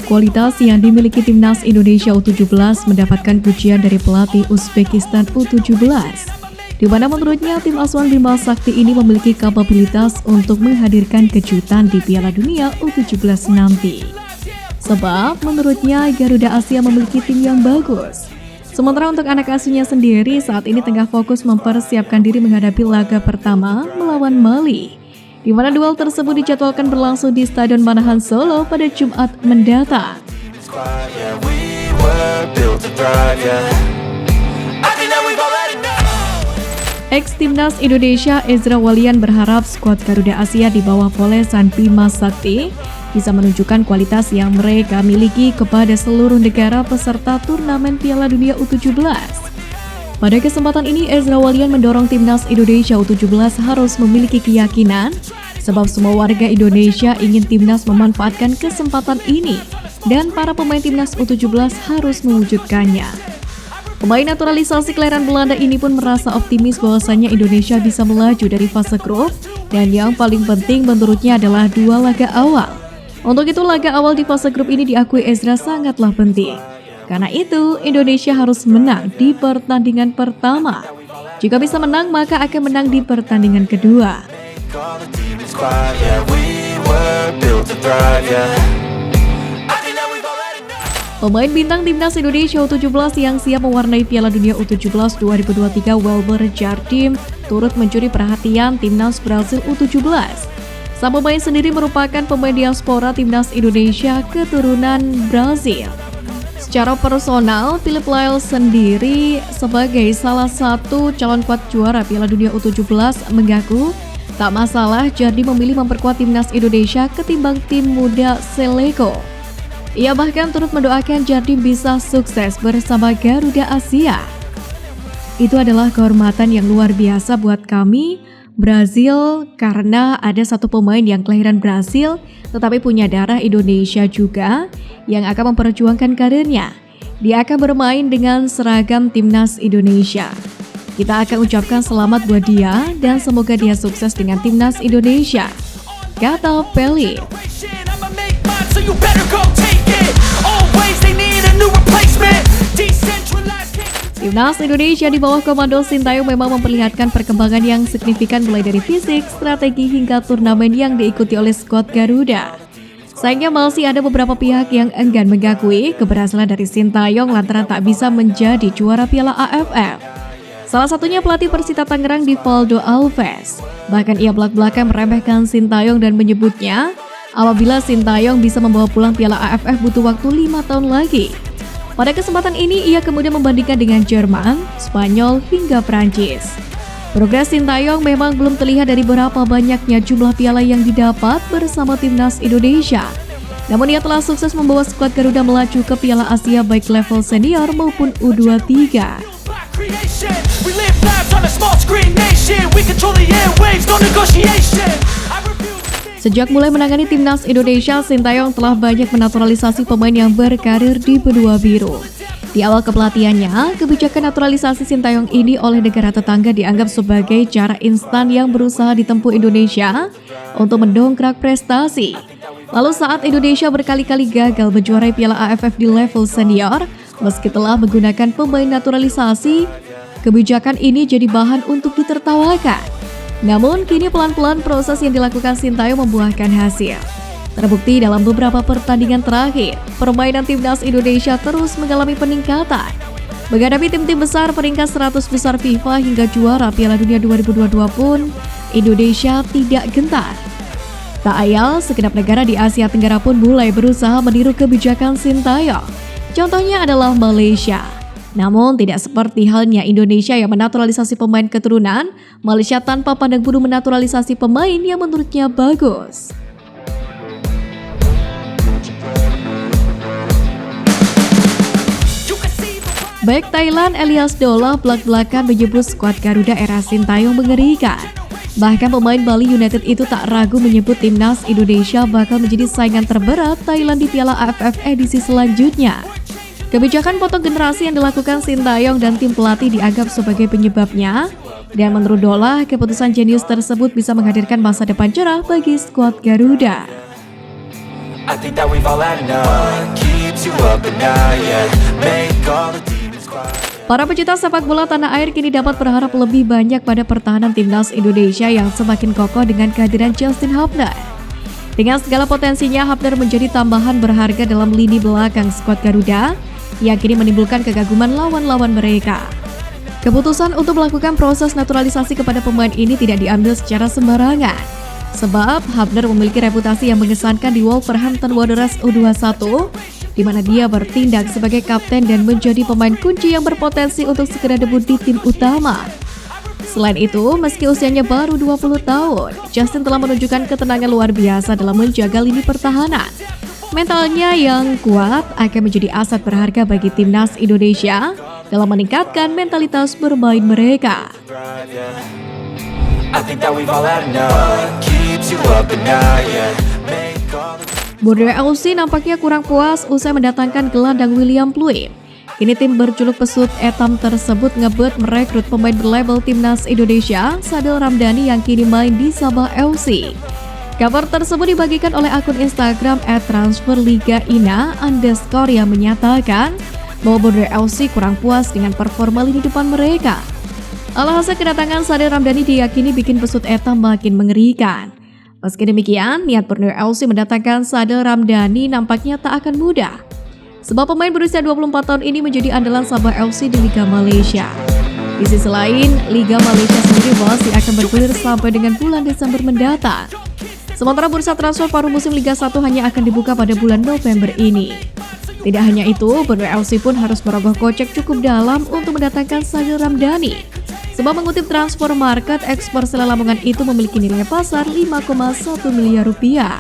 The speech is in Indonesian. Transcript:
Kualitas yang dimiliki timnas Indonesia U17 mendapatkan pujian dari pelatih Uzbekistan U17, di mana menurutnya tim asuhan Bima Sakti ini memiliki kapabilitas untuk menghadirkan kejutan di Piala Dunia U17 nanti. Sebab menurutnya Garuda Asia memiliki tim yang bagus. Sementara untuk anak asuhnya sendiri saat ini tengah fokus mempersiapkan diri menghadapi laga pertama melawan Mali, di mana duel tersebut dijadwalkan berlangsung di Stadion Manahan Solo pada Jumat mendatang. Ex-timnas Indonesia Ezra Walian berharap skuad Garuda Asia di bawah polesan Bima Sakti bisa menunjukkan kualitas yang mereka miliki kepada seluruh negara peserta turnamen Piala Dunia U17. Pada kesempatan ini, Ezra Walian mendorong timnas Indonesia U17 harus memiliki keyakinan, sebab semua warga Indonesia ingin timnas memanfaatkan kesempatan ini, dan para pemain timnas U17 harus mewujudkannya. Pemain naturalisasi kelahiran Belanda ini pun merasa optimis bahwasanya Indonesia bisa melaju dari fase grup, dan yang paling penting menurutnya adalah 2 laga awal. Untuk itu, laga awal di fase grup ini diakui Ezra sangatlah penting. Karena itu, Indonesia harus menang di pertandingan pertama. Jika bisa menang, maka akan menang di pertandingan kedua. Pemain bintang timnas Indonesia U17 yang siap mewarnai Piala Dunia U17 2023 Welber Jardim turut mencuri perhatian timnas Brasil U17. Sang pemain sendiri merupakan pemain diaspora timnas Indonesia keturunan Brazil. Secara personal, Philip Lyle sendiri sebagai salah satu calon kuat juara Piala Dunia U17 mengaku tak masalah Jardim memilih memperkuat timnas Indonesia ketimbang tim muda Seleko. Ia bahkan turut mendoakan Jardim bisa sukses bersama Garuda Asia. Itu adalah kehormatan yang luar biasa buat kami Brazil, karena ada satu pemain yang kelahiran Brazil tetapi punya darah Indonesia juga yang akan memperjuangkan karirnya. Dia akan bermain dengan seragam timnas Indonesia. Kita akan ucapkan selamat buat dia dan semoga dia sukses dengan timnas Indonesia, kata Pelly. Timnas Indonesia di bawah komando Sintayong memang memperlihatkan perkembangan yang signifikan mulai dari fisik, strategi hingga turnamen yang diikuti oleh skuad Garuda. Sayangnya masih ada beberapa pihak yang enggan mengakui keberhasilan dari Sintayong lantaran tak bisa menjadi juara Piala AFF. Salah satunya pelatih Persita Tangerang Divaldo Alves. Bahkan ia belak-belakan meremehkan Sintayong dan menyebutnya apabila Sintayong bisa membawa pulang Piala AFF butuh waktu 5 tahun lagi. Pada kesempatan ini, ia kemudian membandingkan dengan Jerman, Spanyol, hingga Prancis. Progres Sintayong memang belum terlihat dari berapa banyaknya jumlah piala yang didapat bersama timnas Indonesia. Namun ia telah sukses membawa skuad Garuda melaju ke Piala Asia baik level senior maupun U23. Sejak mulai menangani timnas Indonesia, Sintayong telah banyak menaturalisasi pemain yang berkarir di benua biru. Di awal kepelatihannya, kebijakan naturalisasi Sintayong ini oleh negara tetangga dianggap sebagai cara instan yang berusaha ditempuh Indonesia untuk mendongkrak prestasi. Lalu saat Indonesia berkali-kali gagal menjuarai Piala AFF di level senior, meski telah menggunakan pemain naturalisasi, kebijakan ini jadi bahan untuk ditertawakan. Namun, kini pelan-pelan proses yang dilakukan Sintayong membuahkan hasil. Terbukti dalam beberapa pertandingan terakhir, permainan timnas Indonesia terus mengalami peningkatan. Menghadapi tim-tim besar peringkat 100 besar FIFA hingga juara Piala Dunia 2022 pun, Indonesia tidak gentar. Tak ayal, segenap negara di Asia Tenggara pun mulai berusaha meniru kebijakan Sintayong. Contohnya adalah Malaysia. Namun tidak seperti halnya Indonesia yang menaturalisasi pemain keturunan, Malaysia tanpa pandang bulu menaturalisasi pemain yang menurutnya bagus. Baik Thailand, Elias Dola belak-belakan menyebut skuad Garuda era Sintayong mengerikan. Bahkan pemain Bali United itu tak ragu menyebut timnas Indonesia bakal menjadi saingan terberat Thailand di Piala AFF edisi selanjutnya. Kebijakan potong generasi yang dilakukan Sintayong dan tim pelatih dianggap sebagai penyebabnya, dan menurut Dola, keputusan jenius tersebut bisa menghadirkan masa depan cerah bagi skuad Garuda. I think that we've all had enough. What keeps you up at night, yeah. Make all the demons quiet. Para pecinta sepak bola tanah air kini dapat berharap lebih banyak pada pertahanan timnas Indonesia yang semakin kokoh dengan kehadiran Justin Hubner. Dengan segala potensinya, Hubner menjadi tambahan berharga dalam lini belakang skuad Garuda yang kini menimbulkan kegaguman lawan-lawan mereka. Keputusan untuk melakukan proses naturalisasi kepada pemain ini tidak diambil secara sembarangan, sebab Hubner memiliki reputasi yang mengesankan di Wolverhampton Wanderers U21, di mana dia bertindak sebagai kapten dan menjadi pemain kunci yang berpotensi untuk segera debut di tim utama. Selain itu, meski usianya baru 20 tahun, Justin telah menunjukkan ketenangan luar biasa dalam menjaga lini pertahanan. Mentalnya yang kuat akan menjadi aset berharga bagi timnas Indonesia dalam meningkatkan mentalitas bermain mereka. Borneo FC nampaknya kurang puas usai mendatangkan gelandang William Pluim. Kini tim berjuluk pesut etam tersebut ngebet merekrut pemain berlabel timnas Indonesia, Sadil Ramdhani yang kini main di Sabah FC. Kabar tersebut dibagikan oleh akun Instagram @transferligaina_ yang menyatakan bahwa Borneo FC kurang puas dengan performa lini depan mereka. Alhasil kedatangan Sadil Ramdhani diyakini bikin pesut etam makin mengerikan. Meski demikian, niat Borneo FC mendatangkan Sadil Ramdhani nampaknya tak akan mudah, sebab pemain berusia 24 tahun ini menjadi andalan Sabah FC di Liga Malaysia. Di sisi lain, Liga Malaysia sendiri masih akan bergulir sampai dengan bulan Desember mendatang. Sementara bursa transfer paruh musim Liga 1 hanya akan dibuka pada bulan November ini. Tidak hanya itu, Borneo FC pun harus merogoh kocek cukup dalam untuk mendatangkan Sadil Ramdhani. Sebab mengutip Transfer Market, ekspor Persela Lamongan itu memiliki nilai pasar 5,1 miliar rupiah.